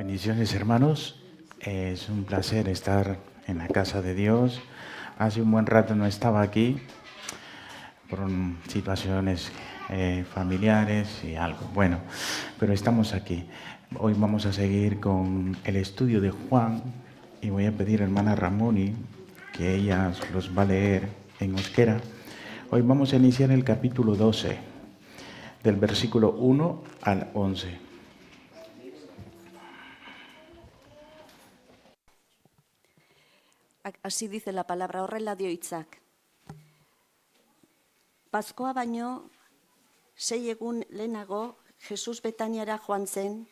Bendiciones, hermanos. Es un placer estar en la casa de Dios. Hace un buen rato no estaba aquí por situaciones familiares y algo. Bueno, pero estamos aquí. Hoy vamos a seguir con el estudio de Juan y voy a pedir a hermana Ramoni que ella los va a leer en euskera. Hoy vamos a iniciar el capítulo 12, del versículo 1 al 11. Así dice la palabra, horrela dio hitzak. Paskoa baino, 6 egun lehenago, Jesus Betaniara joan zen,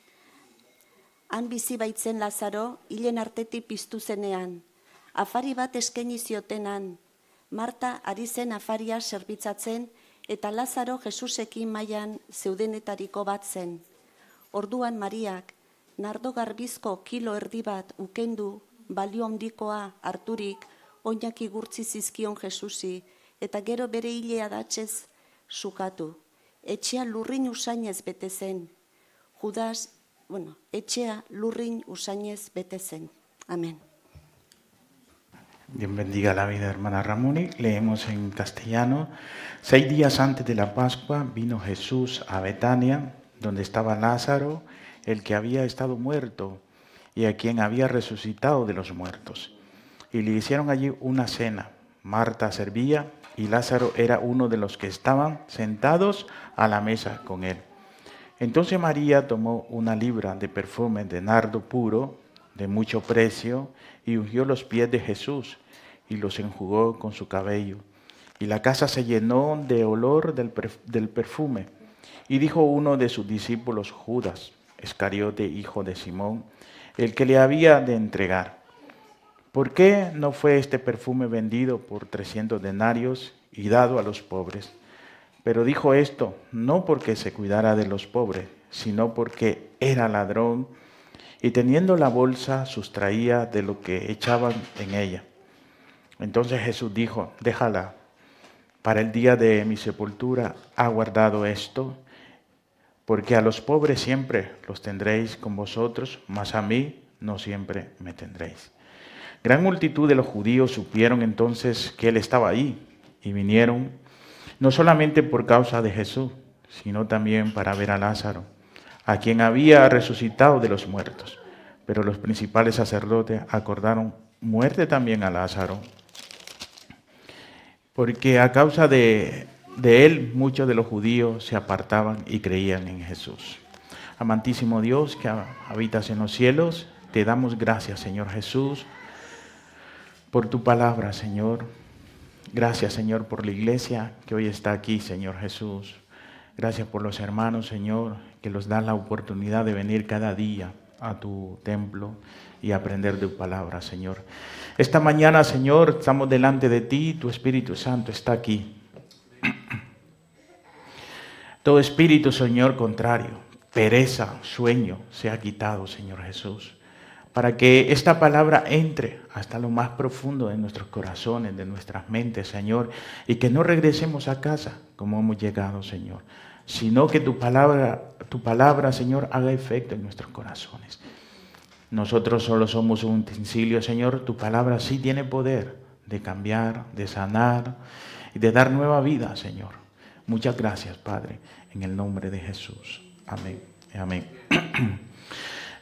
han bizi baitzen Lazaro, hilen artetik piztu zenean. Afari bat eskaini ziotenan, Marta ari zen afaria zerbitzatzen, eta Lazaro Jesusekin mailan zeudenetariko bat zen. Orduan Mariak, nardo garbizko kilo erdi bat ukendu, balio handikoa harturik, oinak igurtzi zizkion Jesusi, eta gero bere hilea datxez sukatu. Etxea lurrin usainez bete zen. Etxea lurrin usainez bete zen. Amén. Dios bendiga la vida, hermana Ramoni. Leemos en castellano. 6 días antes de la Pascua vino Jesús a Betania, donde estaba Lázaro, el que había estado muerto y a quien había resucitado de los muertos. Y le hicieron allí una cena. Marta servía y Lázaro era uno de los que estaban sentados a la mesa con él. Entonces María tomó una libra de perfume de nardo puro, de mucho precio, y ungió los pies de Jesús y los enjugó con su cabello. Y la casa se llenó de olor del perfume. Y dijo uno de sus discípulos, Judas Iscariote, hijo de Simón, el que le había de entregar: ¿por qué no fue este perfume vendido por 300 denarios y dado a los pobres? Pero dijo esto no porque se cuidara de los pobres, sino porque era ladrón y teniendo la bolsa sustraía de lo que echaban en ella. Entonces Jesús dijo: déjala, para el día de mi sepultura ha guardado esto, porque a los pobres siempre los tendréis con vosotros, mas a mí no siempre me tendréis. Gran multitud de los judíos supieron entonces que él estaba ahí y vinieron, no solamente por causa de Jesús, sino también para ver a Lázaro, a quien había resucitado de los muertos. Pero los principales sacerdotes acordaron muerte también a Lázaro, porque a causa de él muchos de los judíos se apartaban y creían en Jesús. Amantísimo Dios que habitas en los cielos, te damos gracias, Señor Jesús, por tu palabra, Señor. Gracias, Señor, por la iglesia que hoy está aquí, Señor Jesús. Gracias por los hermanos, Señor, que nos dan la oportunidad de venir cada día a tu templo y aprender de tu palabra, Señor. Esta mañana, Señor, estamos delante de ti, tu Espíritu Santo está aquí. Todo espíritu, Señor, contrario, pereza, sueño, sea quitado, Señor Jesús, para que esta palabra entre hasta lo más profundo de nuestros corazones, de nuestras mentes, Señor, y que no regresemos a casa como hemos llegado, Señor, sino que tu palabra, Señor, haga efecto en nuestros corazones. Nosotros solo somos un utensilio, Señor, tu palabra sí tiene poder de cambiar, de sanar y de dar nueva vida, Señor. Muchas gracias, Padre, en el nombre de Jesús. Amén. Amén.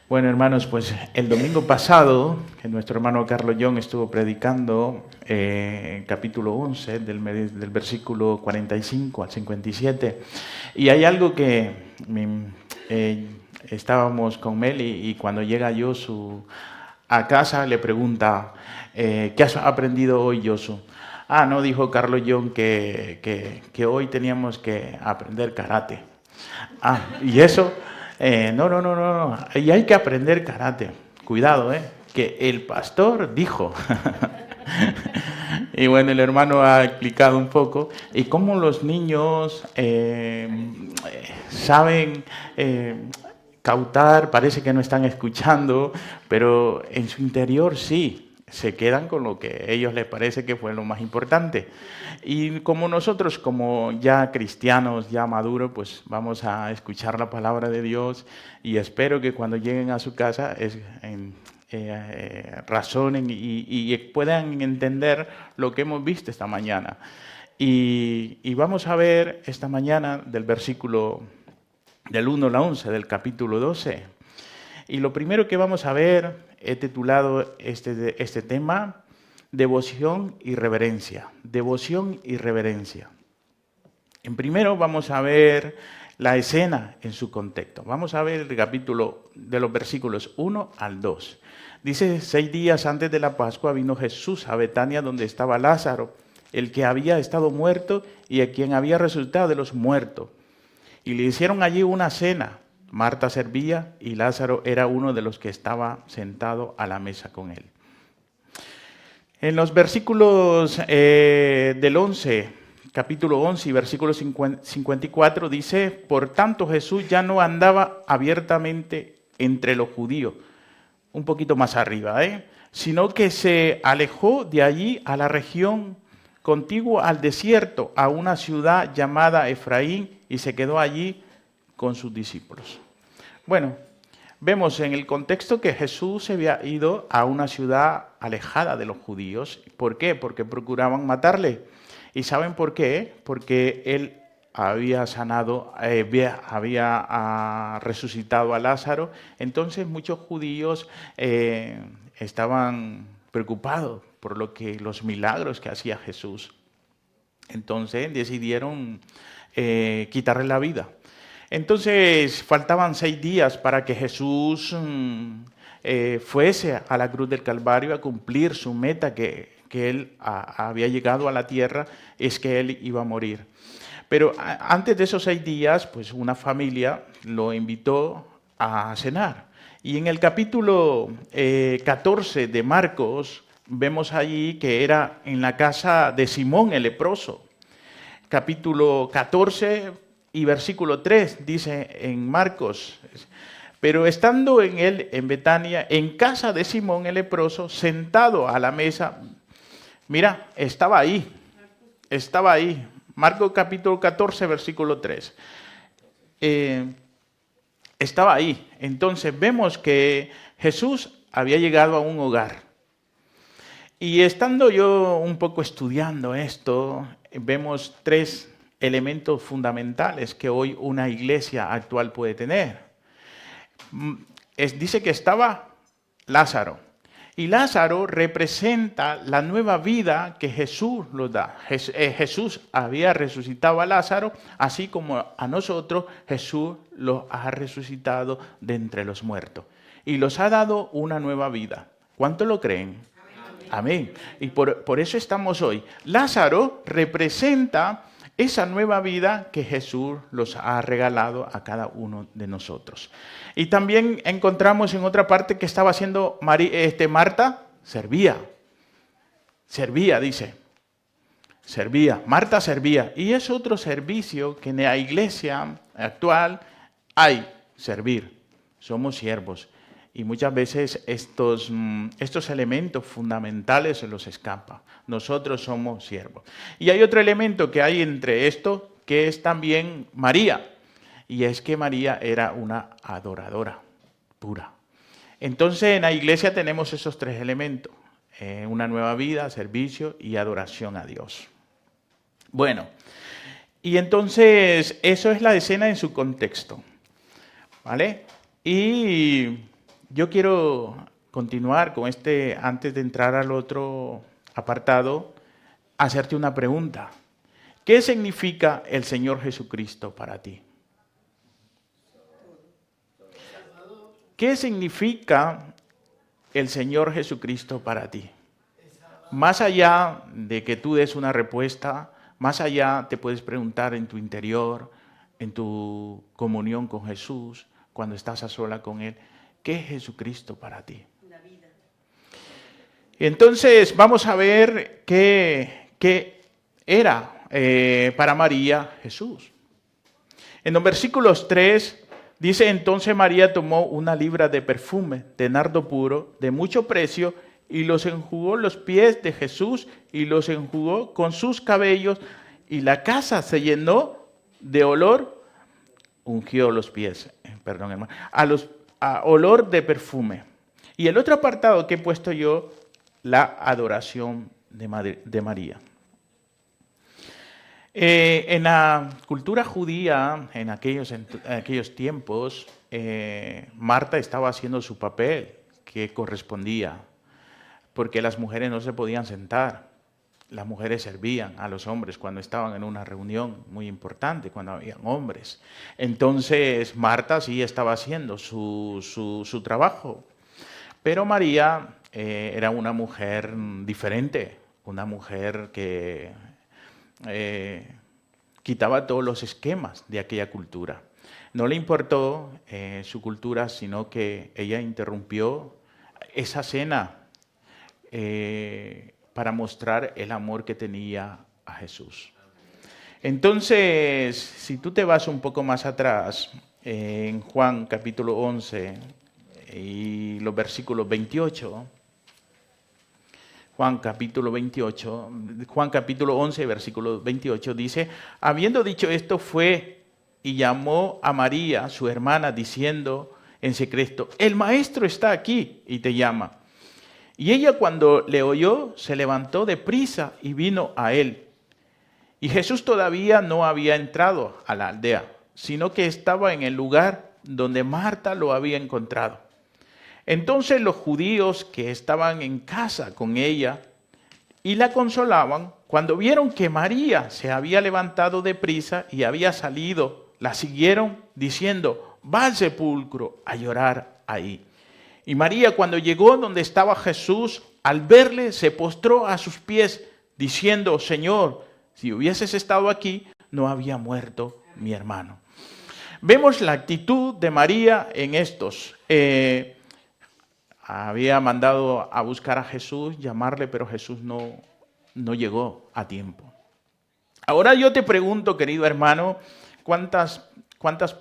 Bueno, hermanos, pues el domingo pasado, nuestro hermano Carlos John estuvo predicando capítulo 11, del versículo 45 al 57. Y hay algo que estábamos con Meli y cuando llega Josu a casa le pregunta, ¿qué has aprendido hoy, Josu? No, dijo Carlos John que hoy teníamos que aprender karate. ¿Y eso? No. Y hay que aprender karate. Cuidado, que el pastor dijo. Y bueno, el hermano ha explicado un poco. Y cómo los niños saben cautar, parece que no están escuchando, pero en su interior sí. se quedan con lo que a ellos les parece que fue lo más importante. Y como nosotros, como ya cristianos, ya maduros, pues vamos a escuchar la palabra de Dios y espero que cuando lleguen a su casa razonen y puedan entender lo que hemos visto esta mañana. Y vamos a ver esta mañana del versículo del 1 al 11 del capítulo 12. Y lo primero que vamos a ver, he titulado este tema, devoción y reverencia. Devoción y reverencia. En primero vamos a ver la escena en su contexto. Vamos a ver el capítulo de los versículos 1 al 2. Dice, 6 días antes de la Pascua vino Jesús a Betania donde estaba Lázaro, el que había estado muerto y a quien había resucitado de los muertos. Y le hicieron allí una cena. Marta servía y Lázaro era uno de los que estaba sentado a la mesa con él. En los versículos del 11, capítulo 11 y versículo 54 dice, por tanto Jesús ya no andaba abiertamente entre los judíos, un poquito más arriba, sino que se alejó de allí a la región contigua al desierto, a una ciudad llamada Efraín, y se quedó allí con sus discípulos. Bueno, vemos en el contexto que Jesús se había ido a una ciudad alejada de los judíos. ¿Por qué? Porque procuraban matarle. ¿Y saben por qué? Porque él había sanado, había resucitado a Lázaro. Entonces muchos judíos estaban preocupados por los milagros que hacía Jesús. Entonces decidieron quitarle la vida. Entonces faltaban 6 días para que Jesús fuese a la cruz del Calvario a cumplir su meta que él había llegado a la tierra, es que él iba a morir. Pero antes de esos 6 días, pues una familia lo invitó a cenar. Y en el capítulo 14 de Marcos, vemos allí que era en la casa de Simón el leproso. Capítulo 14 y versículo 3 dice en Marcos, pero estando en Betania, en casa de Simón el leproso, sentado a la mesa, mira, estaba ahí. Marcos capítulo 14, versículo 3. Estaba ahí. Entonces vemos que Jesús había llegado a un hogar. Y estando yo un poco estudiando esto, vemos 3 elementos fundamentales que hoy una iglesia actual puede tener. Dice que estaba Lázaro. Y Lázaro representa la nueva vida que Jesús nos da. Jesús había resucitado a Lázaro, así como a nosotros Jesús los ha resucitado de entre los muertos. Y los ha dado una nueva vida. ¿Cuánto lo creen? Amén. Y por eso estamos hoy. Lázaro representa esa nueva vida que Jesús los ha regalado a cada uno de nosotros. Y también encontramos en otra parte que estaba haciendo Marta, servía, dice. Marta servía. Y es otro servicio que en la iglesia actual hay, servir. Somos siervos. Y muchas veces estos elementos fundamentales se los escapa. Nosotros somos siervos. Y hay otro elemento que hay entre esto, que es también María. Y es que María era una adoradora pura. Entonces en la iglesia tenemos esos 3 elementos. Una nueva vida, servicio y adoración a Dios. Bueno, y entonces eso es la escena en su contexto. ¿Vale? Y yo quiero continuar con antes de entrar al otro apartado, hacerte una pregunta. ¿Qué significa el Señor Jesucristo para ti? ¿Qué significa el Señor Jesucristo para ti? Más allá de que tú des una respuesta, más allá te puedes preguntar en tu interior, en tu comunión con Jesús, cuando estás a sola con Él, ¿qué es Jesucristo para ti? La vida. Entonces vamos a ver qué era para María Jesús. En los versículos 3 dice, entonces María tomó una libra de perfume de nardo puro, de mucho precio, y los enjugó los pies de Jesús y los enjugó con sus cabellos, y la casa se llenó de olor, ungió los pies, perdón hermano, a olor de perfume. Y el otro apartado que he puesto yo, la adoración de María. En la cultura judía, en aquellos tiempos, Marta estaba haciendo su papel que correspondía, porque las mujeres no se podían sentar. Las mujeres servían a los hombres cuando estaban en una reunión muy importante, cuando habían hombres. Entonces Marta sí estaba haciendo su trabajo, pero María era una mujer diferente, una mujer que quitaba todos los esquemas de aquella cultura. No le importó su cultura, sino que ella interrumpió esa cena para mostrar el amor que tenía a Jesús. Entonces, si tú te vas un poco más atrás, en Juan capítulo 11 y los versículos 28, Juan capítulo 11, versículo 28 dice, habiendo dicho esto, fue y llamó a María, su hermana, diciendo en secreto, el maestro está aquí y te llama. Y ella, cuando le oyó, se levantó deprisa y vino a él. Y Jesús todavía no había entrado a la aldea, sino que estaba en el lugar donde Marta lo había encontrado. Entonces los judíos que estaban en casa con ella y la consolaban, cuando vieron que María se había levantado deprisa y había salido, la siguieron diciendo, va al sepulcro a llorar ahí. Y María, cuando llegó donde estaba Jesús, al verle se postró a sus pies diciendo, Señor, si hubieses estado aquí, no había muerto mi hermano. Vemos la actitud de María en estos. Había mandado a buscar a Jesús, llamarle, pero Jesús no llegó a tiempo. Ahora yo te pregunto, querido hermano, ¿cuántas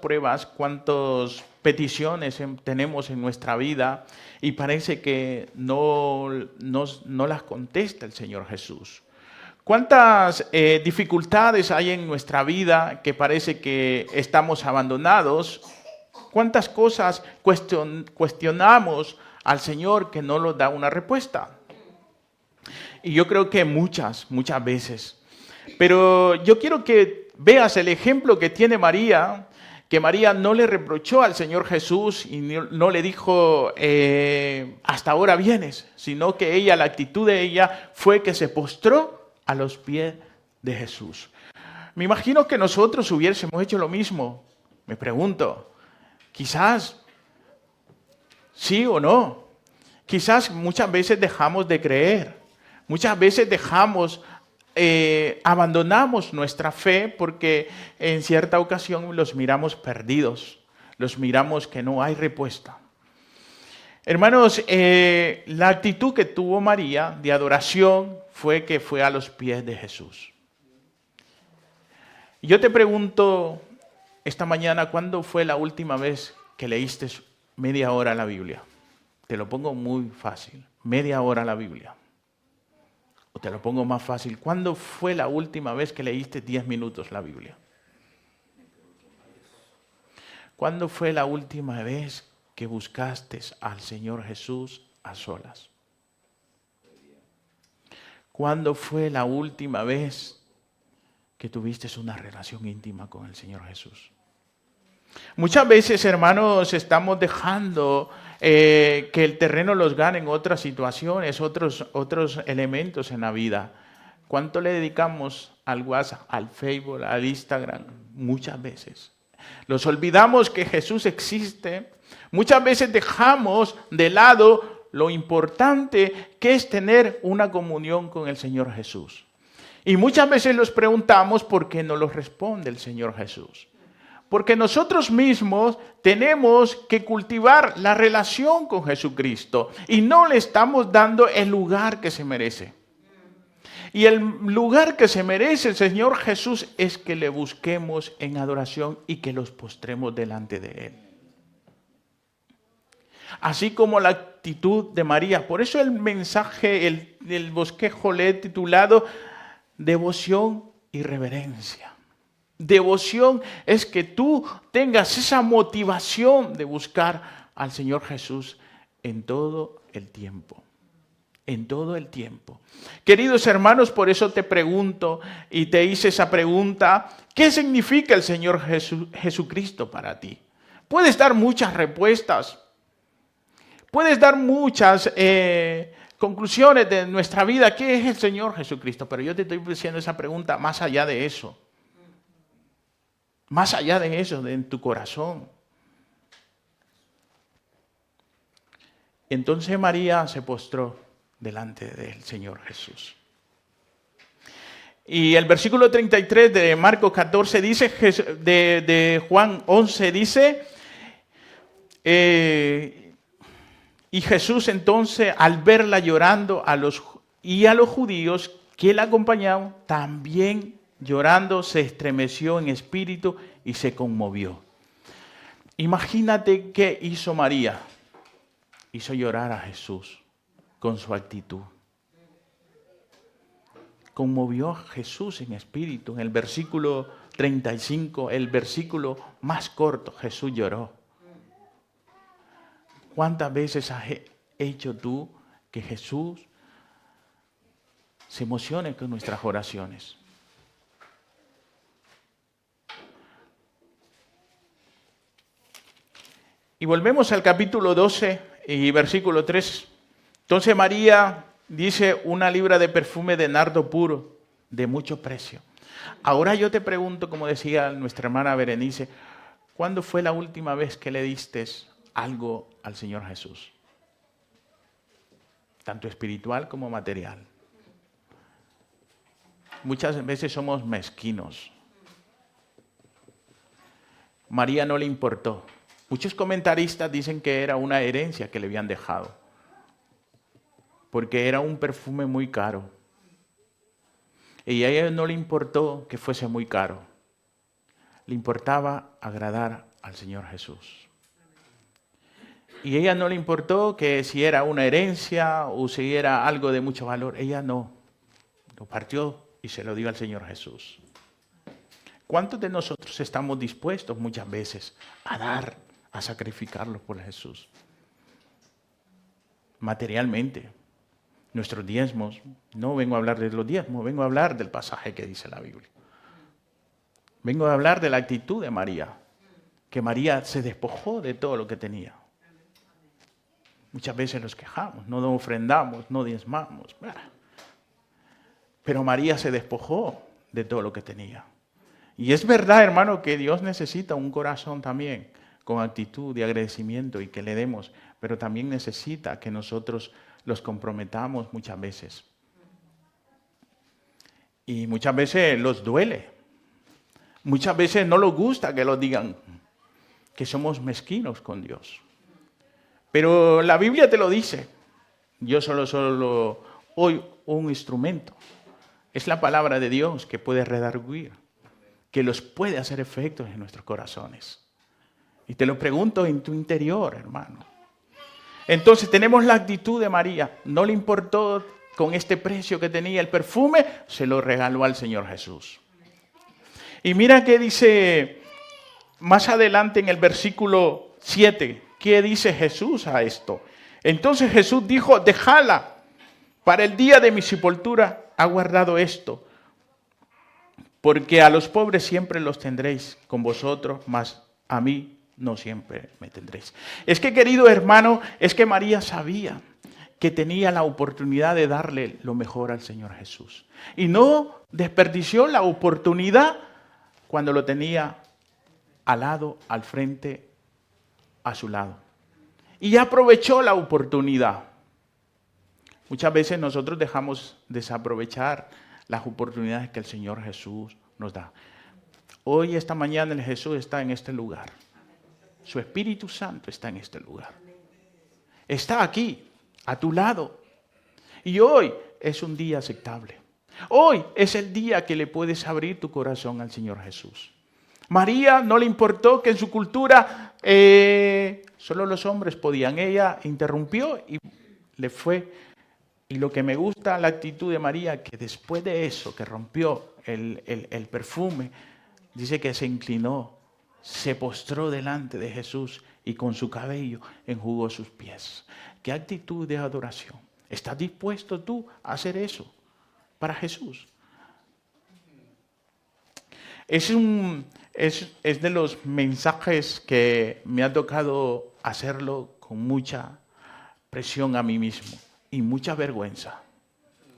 pruebas, cuántas peticiones tenemos en nuestra vida y parece que no las contesta el Señor Jesús? ¿Cuántas dificultades hay en nuestra vida que parece que estamos abandonados? ¿Cuántas cosas cuestionamos al Señor que no nos da una respuesta? Y yo creo que muchas veces. Pero yo quiero que veas el ejemplo que tiene María, que María no le reprochó al Señor Jesús y no le dijo, hasta ahora vienes, sino que la actitud de ella fue que se postró a los pies de Jesús. Me imagino que nosotros hubiésemos hecho lo mismo. Me pregunto, quizás sí o no. Quizás muchas veces dejamos de creer. Muchas veces abandonamos nuestra fe porque en cierta ocasión los miramos perdidos. Los miramos que no hay respuesta. Hermanos, la actitud que tuvo María de adoración fue que fue a los pies de Jesús. Yo te pregunto esta mañana, ¿cuándo fue la última vez que leíste media hora la Biblia? Te lo pongo muy fácil, media hora la Biblia. O te lo pongo más fácil, ¿cuándo fue la última vez que leíste 10 minutos la Biblia? ¿Cuándo fue la última vez que buscaste al Señor Jesús a solas? ¿Cuándo fue la última vez que tuviste una relación íntima con el Señor Jesús? Muchas veces, hermanos, estamos dejando que el terreno los gane en otras situaciones, otros elementos en la vida. ¿Cuánto le dedicamos al WhatsApp, al Facebook, al Instagram? Muchas veces. Los olvidamos que Jesús existe. Muchas veces dejamos de lado lo importante que es tener una comunión con el Señor Jesús. Y muchas veces los preguntamos por qué no los responde el Señor Jesús. Porque nosotros mismos tenemos que cultivar la relación con Jesucristo y no le estamos dando el lugar que se merece. Y el lugar que se merece el Señor Jesús es que le busquemos en adoración y que los postremos delante de Él. así como la actitud de María. Por eso el mensaje, el bosquejo le he titulado Devoción y Reverencia. Devoción es que tú tengas esa motivación de buscar al Señor Jesús en todo el tiempo. En todo el tiempo. Queridos hermanos, por eso te pregunto y te hice esa pregunta, ¿qué significa el Señor Jesucristo para ti? Puedes dar muchas respuestas, puedes dar muchas conclusiones de nuestra vida, ¿qué es el Señor Jesucristo? Pero yo te estoy haciendo esa pregunta más allá de eso. Más allá de eso, en tu corazón. Entonces María se postró delante del Señor Jesús. Y el versículo 33 de Marcos 14 dice, de Juan 11 dice, y Jesús entonces al verla llorando a los judíos que la acompañaban, también llorando se estremeció en espíritu y se conmovió. Imagínate qué hizo María. Hizo llorar a Jesús con su actitud. Conmovió a Jesús en espíritu. En el versículo 35, el versículo más corto, Jesús lloró. ¿Cuántas veces has hecho tú que Jesús se emocione con nuestras oraciones? Y volvemos al capítulo 12 y versículo 3. Entonces María dice 1 libra de perfume de nardo puro, de mucho precio. Ahora yo te pregunto, como decía nuestra hermana Berenice, ¿cuándo fue la última vez que le diste algo al Señor Jesús? Tanto espiritual como material. Muchas veces somos mezquinos. María no le importó. Muchos comentaristas dicen que era una herencia que le habían dejado, porque era un perfume muy caro. Y a ella no le importó que fuese muy caro. Le importaba agradar al Señor Jesús. Y a ella no le importó que si era una herencia o si era algo de mucho valor. Ella no. Lo partió y se lo dio al Señor Jesús. ¿Cuántos de nosotros estamos dispuestos muchas veces a dar, a sacrificarlo por Jesús? Materialmente, nuestros diezmos, no vengo a hablar de los diezmos, vengo a hablar del pasaje que dice la Biblia. Vengo a hablar de la actitud de María, que María se despojó de todo lo que tenía. Muchas veces nos quejamos, no ofrendamos, no diezmamos. Pero María se despojó de todo lo que tenía. Y es verdad, hermano, que Dios necesita un corazón también con actitud de agradecimiento y que le demos, pero también necesita que nosotros los comprometamos muchas veces. Y muchas veces los duele. Muchas veces no les gusta que lo digan, que somos mezquinos con Dios. Pero la Biblia te lo dice. Yo solo hoy un instrumento. Es la palabra de Dios que puede redarguir, que los puede hacer efectos en nuestros corazones. Y te lo pregunto en tu interior, hermano. Entonces tenemos la actitud de María. No le importó con este precio que tenía el perfume, se lo regaló al Señor Jesús. Y mira qué dice más adelante en el versículo 7. ¿Qué dice Jesús a esto? Entonces Jesús dijo, déjala, para el día de mi sepultura ha guardado esto. Porque a los pobres siempre los tendréis con vosotros, mas a mí no siempre me tendréis. Es que, querido hermano, es que María sabía que tenía la oportunidad de darle lo mejor al Señor Jesús. Y no desperdició la oportunidad cuando lo tenía al lado, al frente, a su lado. Y aprovechó la oportunidad. Muchas veces nosotros dejamos desaprovechar las oportunidades que el Señor Jesús nos da. Hoy, esta mañana, el Jesús está en este lugar. Su Espíritu Santo está en este lugar. Está aquí, a tu lado. Y hoy es un día aceptable. Hoy es el día que le puedes abrir tu corazón al Señor Jesús. María no le importó que en su cultura solo los hombres podían. Ella interrumpió y le fue. Y lo que me gusta la actitud de María, que después de eso, que rompió el perfume, dice que se inclinó, se postró delante de Jesús y con su cabello enjugó sus pies. ¿Qué actitud de adoración? ¿Estás dispuesto tú a hacer eso para Jesús? Es de los mensajes que me ha tocado hacerlo con mucha presión a mí mismo y mucha vergüenza.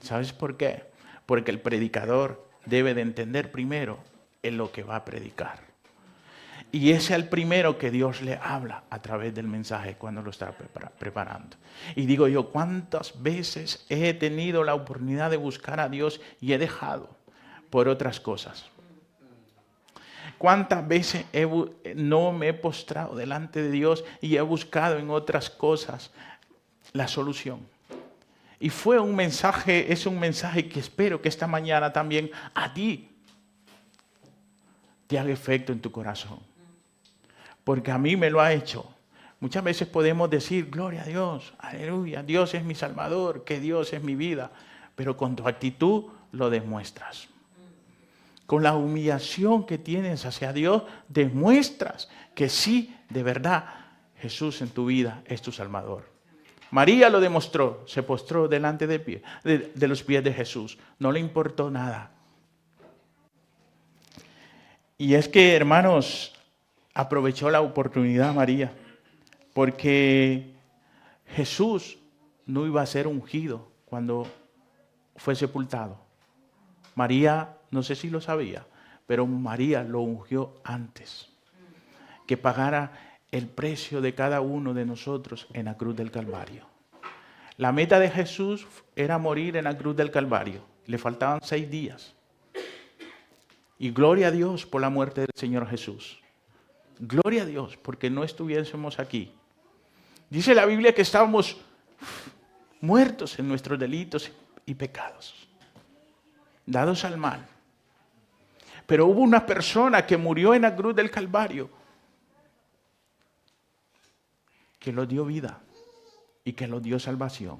¿Sabes por qué? Porque el predicador debe de entender primero en lo que va a predicar. Y es el primero que Dios le habla a través del mensaje cuando lo está preparando. Y digo yo, ¿cuántas veces he tenido la oportunidad de buscar a Dios y he dejado por otras cosas? ¿Cuántas veces no me he postrado delante de Dios y he buscado en otras cosas la solución? Y fue un mensaje, es un mensaje que espero que esta mañana también a ti te haga efecto en tu corazón. Porque a mí me lo ha hecho. Muchas veces podemos decir, gloria a Dios, aleluya, Dios es mi Salvador, que Dios es mi vida. Pero con tu actitud lo demuestras. Con la humillación que tienes hacia Dios, demuestras que sí, de verdad, Jesús en tu vida es tu Salvador. María lo demostró, se postró delante de los pies de Jesús. No le importó nada. Y es que, hermanos, aprovechó la oportunidad María, porque Jesús no iba a ser ungido cuando fue sepultado. María, no sé si lo sabía, pero María lo ungió antes, que pagara el precio de cada uno de nosotros en la cruz del Calvario. La meta de Jesús era morir en la cruz del Calvario. Le faltaban 6 días. Y gloria a Dios por la muerte del Señor Jesús. Gloria a Dios porque no estuviésemos aquí. Dice la Biblia que estábamos muertos en nuestros delitos y pecados, dados al mal. Pero hubo una persona que murió en la cruz del Calvario que lo dio vida y que lo dio salvación.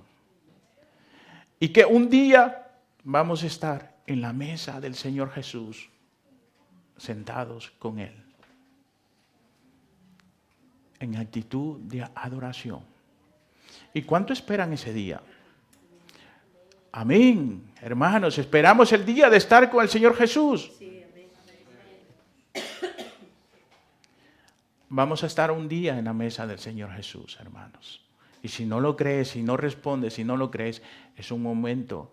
Y que un día vamos a estar en la mesa del Señor Jesús, sentados con Él, en actitud de adoración. ¿Y cuánto esperan ese día? Amén, hermanos, esperamos el día de estar con el Señor Jesús. Vamos a estar un día en la mesa del Señor Jesús, hermanos. Y si no lo crees, si no respondes, si no lo crees, es un momento.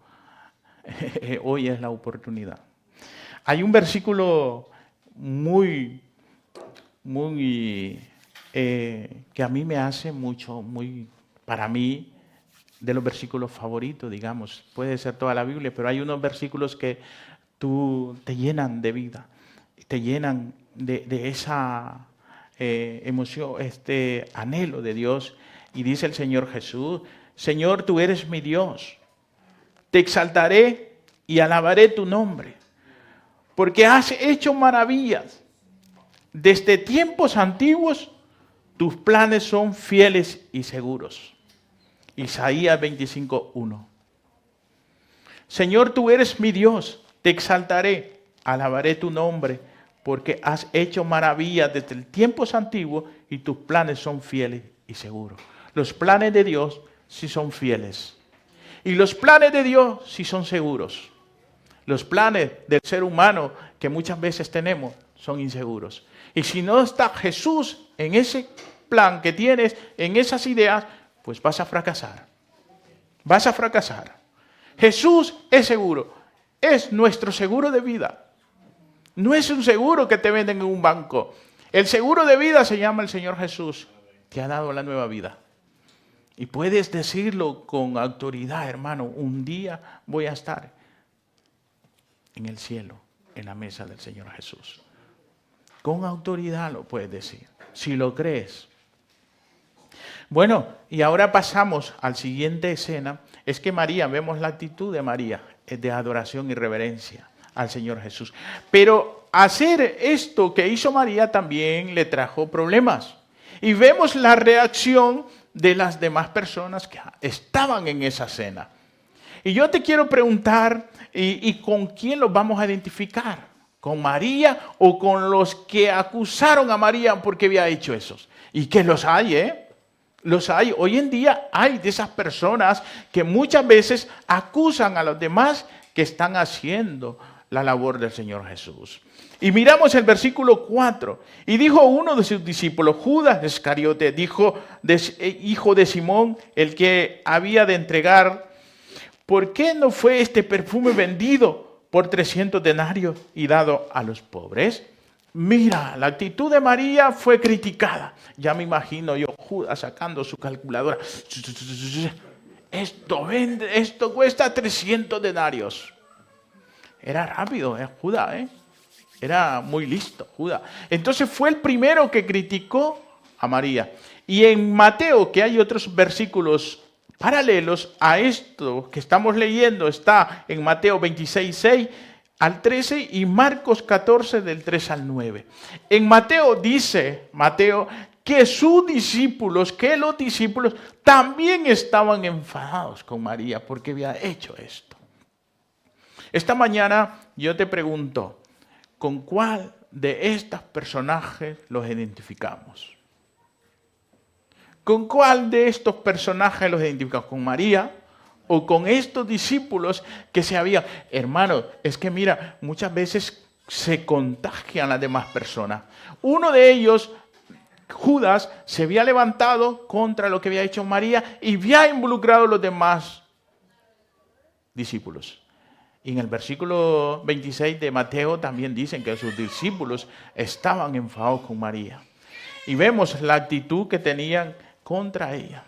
Hoy es la oportunidad. Hay un versículo muy que a mí me hace mucho, para mí, de los versículos favoritos, digamos. Puede ser toda la Biblia, pero hay unos versículos que te llenan de vida, te llenan de esa emoción, este anhelo de Dios. Y dice el Señor Jesús, Señor, tú eres mi Dios, te exaltaré y alabaré tu nombre, porque has hecho maravillas. Desde tiempos antiguos, tus planes son fieles y seguros. Isaías 25:1. Señor, tú eres mi Dios, te exaltaré, alabaré tu nombre, porque has hecho maravillas desde el tiempos antiguos y tus planes son fieles y seguros. Los planes de Dios sí son fieles. Y los planes de Dios sí son seguros. Los planes del ser humano que muchas veces tenemos son inseguros. Y si no está Jesús en ese plan que tienes, en esas ideas, pues vas a fracasar. Vas a fracasar. Jesús es seguro. Es nuestro seguro de vida. No es un seguro que te venden en un banco. El seguro de vida se llama el Señor Jesús. Te ha dado la nueva vida. Y puedes decirlo con autoridad, hermano. Un día voy a estar en el cielo, en la mesa del Señor Jesús. Con autoridad lo puedes decir, si lo crees. Bueno, y ahora pasamos a la siguiente escena. Es que María, vemos la actitud de María, es de adoración y reverencia al Señor Jesús. Pero hacer esto que hizo María también le trajo problemas. Y vemos la reacción de las demás personas que estaban en esa cena. Y yo te quiero preguntar, ¿y con quién los vamos a identificar? ¿Con María o con los que acusaron a María porque había hecho eso? Y que los hay, ¿eh? Los hay. Hoy en día hay de esas personas que muchas veces acusan a los demás que están haciendo la labor del Señor Jesús. Y miramos el versículo 4. Y dijo uno de sus discípulos, Judas Iscariote, hijo de Simón, el que había de entregar, ¿por qué no fue este perfume vendido por 300 denarios y dado a los pobres? Mira, la actitud de María fue criticada. Ya me imagino yo, Judas sacando su calculadora. Esto cuesta 300 denarios. Era rápido, Judas, Era muy listo, Judas. Entonces fue el primero que criticó a María. Y en Mateo, que hay otros versículos paralelos a esto que estamos leyendo, está en Mateo 26, 6 al 13 y Marcos 14 del 3 al 9. En Mateo dice, que los discípulos también estaban enfadados con María porque había hecho esto. Esta mañana yo te pregunto, ¿con cuál de estos personajes los identificamos? ¿Con cuál de estos personajes los identificamos? ¿Con María o con estos discípulos que se habían? Hermano, es que mira, muchas veces se contagian las demás personas. Uno de ellos, Judas, se había levantado contra lo que había hecho María y había involucrado a los demás discípulos. Y en el versículo 26 de Mateo también dicen que sus discípulos estaban enfadados con María. Y vemos la actitud que tenían contra ella.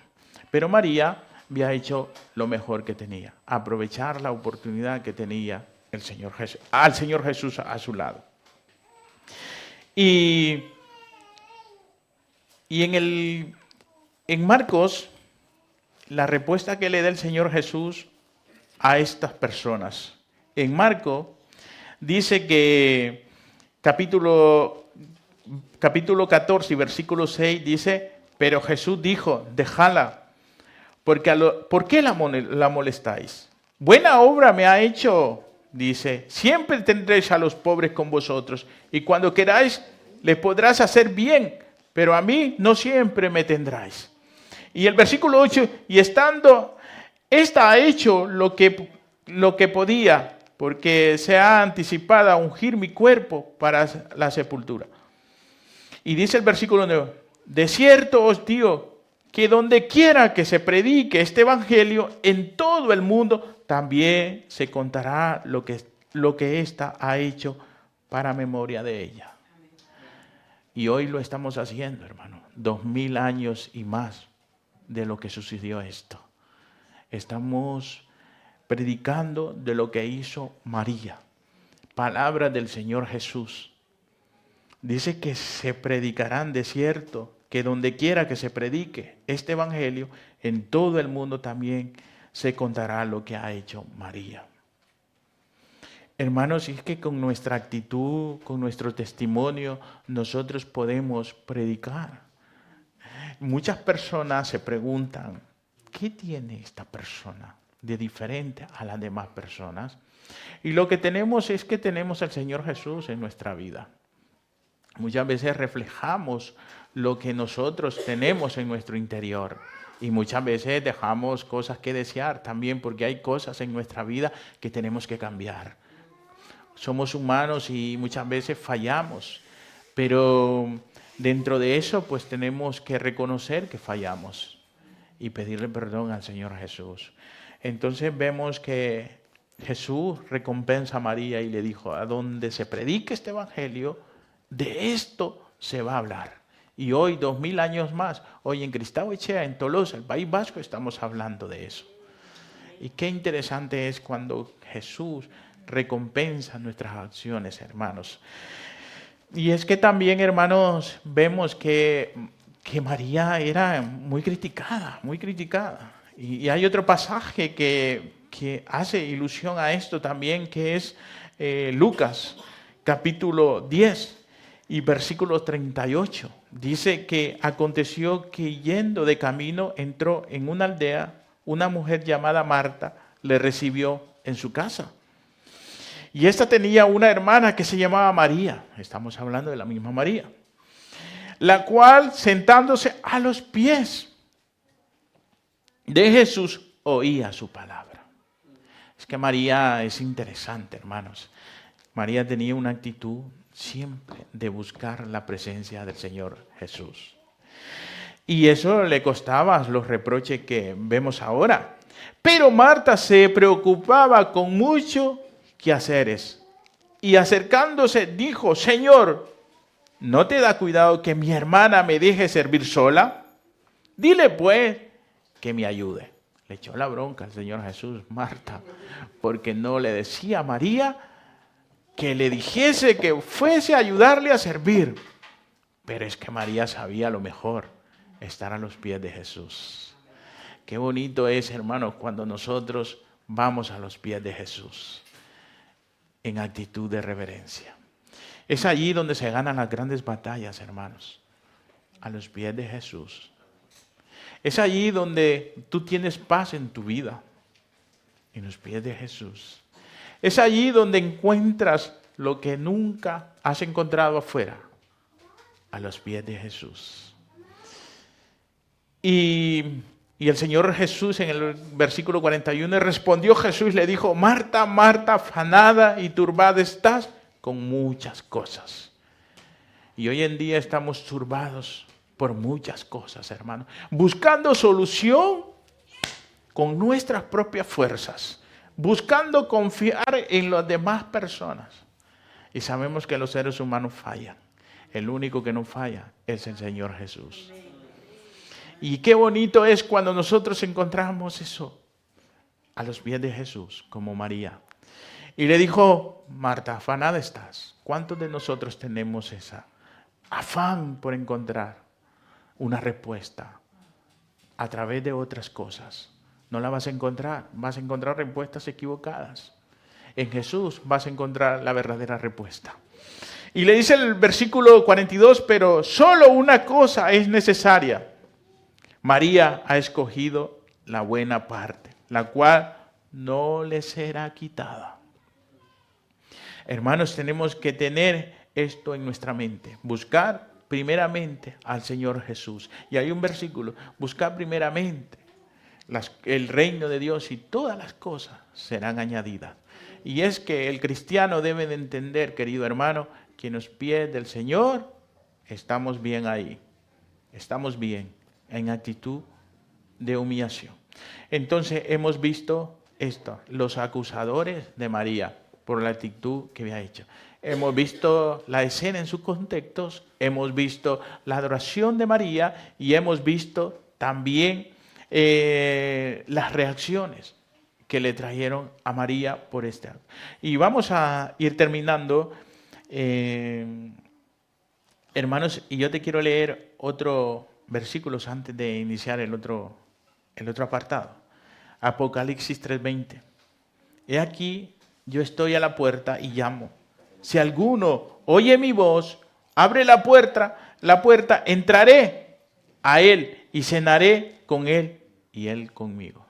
Pero María había hecho lo mejor que tenía, aprovechar la oportunidad que tenía al Señor Jesús a su lado. Y en Marcos, la respuesta que le da el Señor Jesús a estas personas. En Marcos dice que capítulo 14 y versículo 6 dice, pero Jesús dijo, déjala, ¿por qué la molestáis? Buena obra me ha hecho, dice, siempre tendréis a los pobres con vosotros y cuando queráis les podrás hacer bien, pero a mí no siempre me tendráis. Y el versículo 8, y estando, esta ha hecho lo que podía, porque se ha anticipado a ungir mi cuerpo para la sepultura. Y dice el versículo 9, de cierto os digo que donde quiera que se predique este evangelio en todo el mundo, también se contará lo que ésta ha hecho para memoria de ella. Y hoy lo estamos haciendo, hermano, 2000 años y más de lo que sucedió esto. Estamos predicando de lo que hizo María. Palabra del Señor Jesús. Dice que se predicarán de cierto, que donde quiera que se predique este evangelio, en todo el mundo también se contará lo que ha hecho María. Hermanos, es que con nuestra actitud, con nuestro testimonio, nosotros podemos predicar. Muchas personas se preguntan, ¿qué tiene esta persona de diferente a las demás personas? Y lo que tenemos es que tenemos al Señor Jesús en nuestra vida. Muchas veces reflejamos lo que nosotros tenemos en nuestro interior y muchas veces dejamos cosas que desear también porque hay cosas en nuestra vida que tenemos que cambiar. Somos humanos y muchas veces fallamos, pero dentro de eso pues tenemos que reconocer que fallamos y pedirle perdón al Señor Jesús. Entonces vemos que Jesús recompensa a María y le dijo, a donde se predique este evangelio, de esto se va a hablar. Y hoy, 2000 años más, hoy en Cristau Echea, en Tolosa, el País Vasco, estamos hablando de eso. Y qué interesante es cuando Jesús recompensa nuestras acciones, hermanos. Y es que también, hermanos, vemos que María era muy criticada, muy criticada. Y hay otro pasaje que hace ilusión a esto también, que es Lucas, capítulo 10 y versículo 38. Dice que aconteció que yendo de camino entró en una aldea, una mujer llamada Marta le recibió en su casa. Y esta tenía una hermana que se llamaba María, estamos hablando de la misma María, la cual sentándose a los pies de Jesús oía su palabra. Es que María es interesante, hermanos. María tenía una actitud siempre de buscar la presencia del Señor Jesús. Y eso le costaba los reproches que vemos ahora. Pero Marta se preocupaba con muchos quehaceres. Y acercándose dijo, Señor, ¿no te da cuidado que mi hermana me deje servir sola? Dile pues que me ayude. Le echó la bronca al Señor Jesús, Marta, porque no le decía a María que le dijese que fuese a ayudarle a servir. Pero es que María sabía lo mejor, estar a los pies de Jesús. Qué bonito es, hermanos, cuando nosotros vamos a los pies de Jesús en actitud de reverencia. Es allí donde se ganan las grandes batallas, hermanos, a los pies de Jesús. Es allí donde tú tienes paz en tu vida, en los pies de Jesús. Es allí donde encuentras lo que nunca has encontrado afuera, a los pies de Jesús. Y el Señor Jesús en el versículo 41 respondió Jesús, le dijo, Marta, Marta, afanada y turbada estás con muchas cosas. Y hoy en día estamos turbados por muchas cosas, hermanos, buscando solución con nuestras propias fuerzas, buscando confiar en las demás personas. Y sabemos que los seres humanos fallan. El único que no falla es el Señor Jesús. Y qué bonito es cuando nosotros encontramos eso a los pies de Jesús, como María. Y le dijo, Marta, afanada estás. ¿Cuántos de nosotros tenemos esa afán por encontrar una respuesta a través de otras cosas? No la vas a encontrar respuestas equivocadas. En Jesús vas a encontrar la verdadera respuesta. Y le dice el versículo 42, pero solo una cosa es necesaria. María ha escogido la buena parte, la cual no le será quitada. Hermanos, tenemos que tener esto en nuestra mente. Buscar primeramente al Señor Jesús. Y hay un versículo, buscar primeramente el reino de Dios y todas las cosas serán añadidas. Y es que el cristiano debe de entender, querido hermano, que en los pies del Señor estamos bien ahí. Estamos bien en actitud de humillación. Entonces hemos visto esto, los acusadores de María por la actitud que había hecho. Hemos visto la escena en sus contextos, hemos visto la adoración de María y hemos visto también las reacciones que le trajeron a María por este acto. Y vamos a ir terminando, hermanos, y yo te quiero leer otro versículos antes de iniciar el otro apartado. Apocalipsis 3:20. He aquí, yo estoy a la puerta y llamo. Si alguno oye mi voz, abre la puerta, entraré a él y cenaré con él y él conmigo.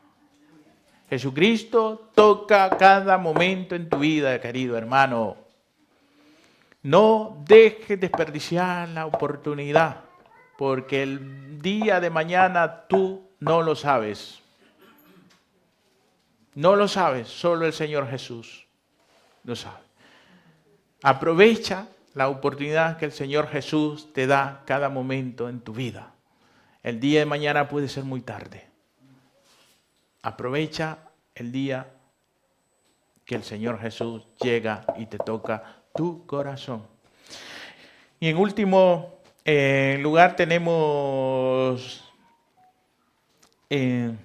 Jesucristo toca cada momento en tu vida, querido hermano. No dejes desperdiciar la oportunidad, porque el día de mañana tú no lo sabes. No lo sabes, solo el Señor Jesús lo sabe. Aprovecha la oportunidad que el Señor Jesús te da cada momento en tu vida. El día de mañana puede ser muy tarde. Aprovecha el día que el Señor Jesús llega y te toca tu corazón. Y en último lugar tenemos el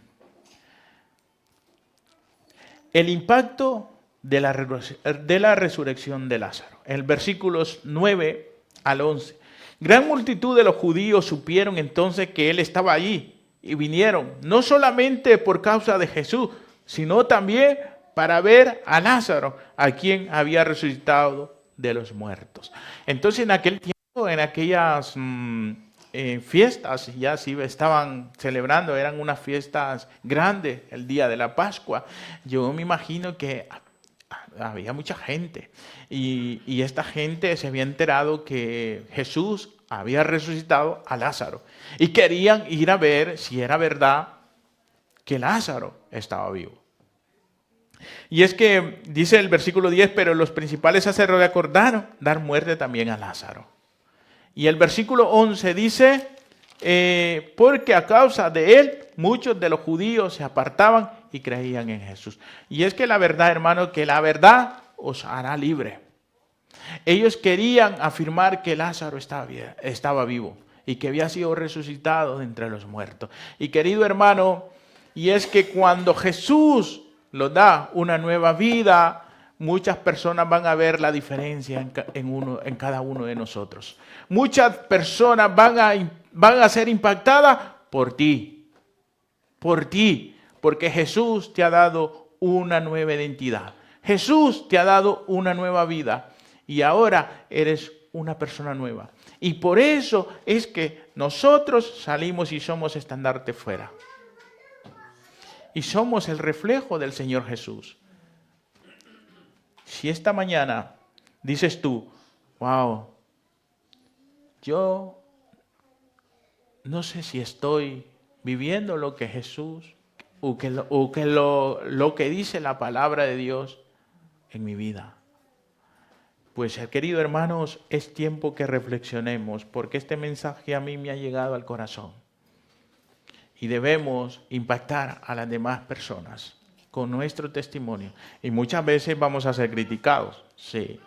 impacto de la resurrección de Lázaro. En versículos 9 al 11. Gran multitud de los judíos supieron entonces que él estaba allí y vinieron, no solamente por causa de Jesús, sino también para ver a Lázaro, a quien había resucitado de los muertos. Entonces en aquel tiempo, en aquellas fiestas, ya sí estaban celebrando, eran unas fiestas grandes, el día de la Pascua. Yo me imagino que había mucha gente y esta gente se había enterado que Jesús había resucitado a Lázaro y querían ir a ver si era verdad que Lázaro estaba vivo. Y es que dice el versículo 10, pero los principales sacerdotes acordaron dar muerte también a Lázaro. Y el versículo 11 dice, porque a causa de él muchos de los judíos se apartaban y creían en Jesús. Y es que la verdad, hermano, que la verdad os hará libre. Ellos querían afirmar que Lázaro estaba vivo y que había sido resucitado de entre los muertos. Y querido hermano, y es que cuando Jesús nos da una nueva vida, muchas personas van a ver la diferencia en cada uno de nosotros. Muchas personas van a ser impactadas por ti, porque Jesús te ha dado una nueva identidad. Jesús te ha dado una nueva vida y ahora eres una persona nueva. Y por eso es que nosotros salimos y somos estandarte fuera. Y somos el reflejo del Señor Jesús. Si esta mañana dices tú, wow, yo no sé si estoy viviendo lo que Jesús o lo que dice la palabra de Dios en mi vida. Pues, queridos hermanos, es tiempo que reflexionemos, porque este mensaje a mí me ha llegado al corazón. Y debemos impactar a las demás personas con nuestro testimonio. Y muchas veces vamos a ser criticados, sí.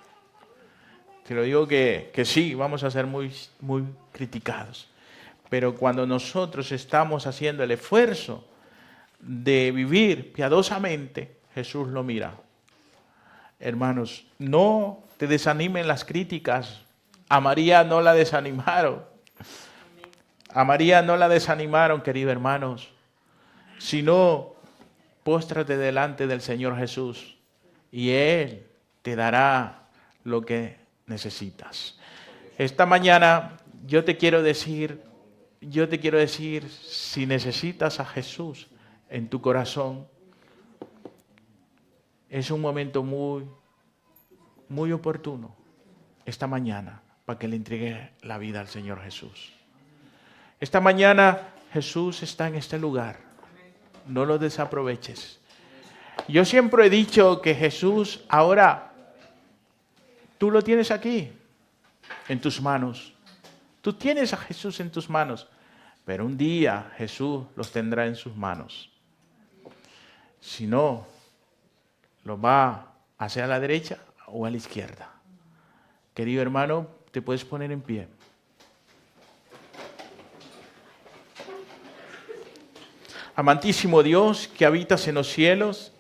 Te lo digo que sí, vamos a ser muy, muy criticados. Pero cuando nosotros estamos haciendo el esfuerzo de vivir piadosamente, Jesús lo mira. Hermanos, no te desanimen las críticas. A María no la desanimaron. A María no la desanimaron, queridos hermanos, sino póstrate delante del Señor Jesús y Él te dará lo que necesitas. Esta mañana yo te quiero decir, si necesitas a Jesús en tu corazón, es un momento muy, muy oportuno esta mañana para que le entregues la vida al Señor Jesús. Esta mañana Jesús está en este lugar. No lo desaproveches. Yo siempre he dicho que Jesús ahora, tú lo tienes aquí, en tus manos. Tú tienes a Jesús en tus manos, pero un día Jesús los tendrá en sus manos. Si no, lo va hacia la derecha o a la izquierda. Querido hermano, te puedes poner en pie. Amantísimo Dios que habitas en los cielos,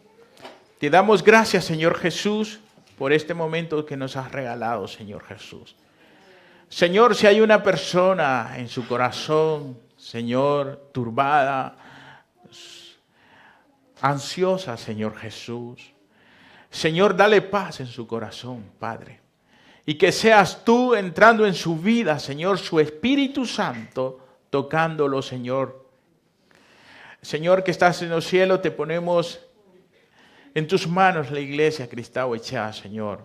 te damos gracias, Señor Jesús, por este momento que nos has regalado, Señor Jesús. Señor, si hay una persona en su corazón, Señor, turbada, ansiosa, Señor Jesús, Señor, dale paz en su corazón, Padre. Y que seas tú entrando en su vida, Señor, su Espíritu Santo, tocándolo, Señor. Señor, que estás en los cielos, te ponemos en tus manos la iglesia Cristau Echá, Señor.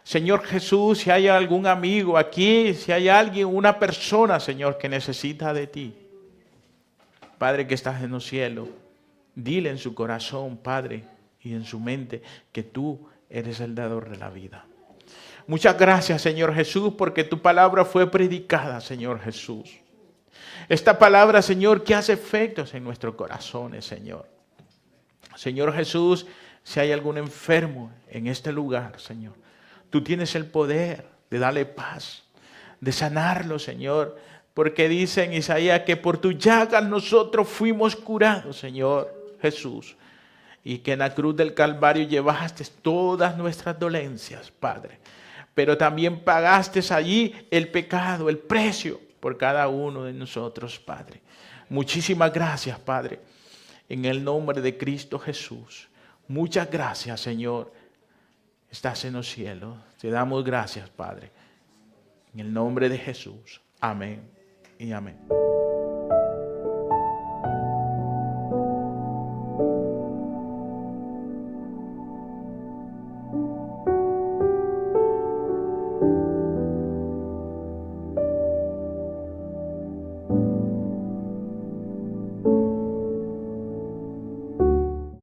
Señor Jesús, si hay algún amigo aquí, si hay alguien, una persona, Señor, que necesita de ti. Padre, que estás en los cielos, dile en su corazón, Padre, y en su mente, que tú eres el dador de la vida. Muchas gracias, Señor Jesús, porque tu palabra fue predicada, Señor Jesús. Esta palabra, Señor, que hace efectos en nuestros corazones, Señor. Señor Jesús, si hay algún enfermo en este lugar, Señor, tú tienes el poder de darle paz, de sanarlo, Señor, porque dice en Isaías que por tu llagas nosotros fuimos curados, Señor Jesús, y que en la cruz del Calvario llevaste todas nuestras dolencias, Padre, pero también pagaste allí el pecado, el precio por cada uno de nosotros, Padre. Muchísimas gracias, Padre, en el nombre de Cristo Jesús. Muchas gracias, Señor. Estás en los cielos. Te damos gracias, Padre. En el nombre de Jesús. Amén y amén.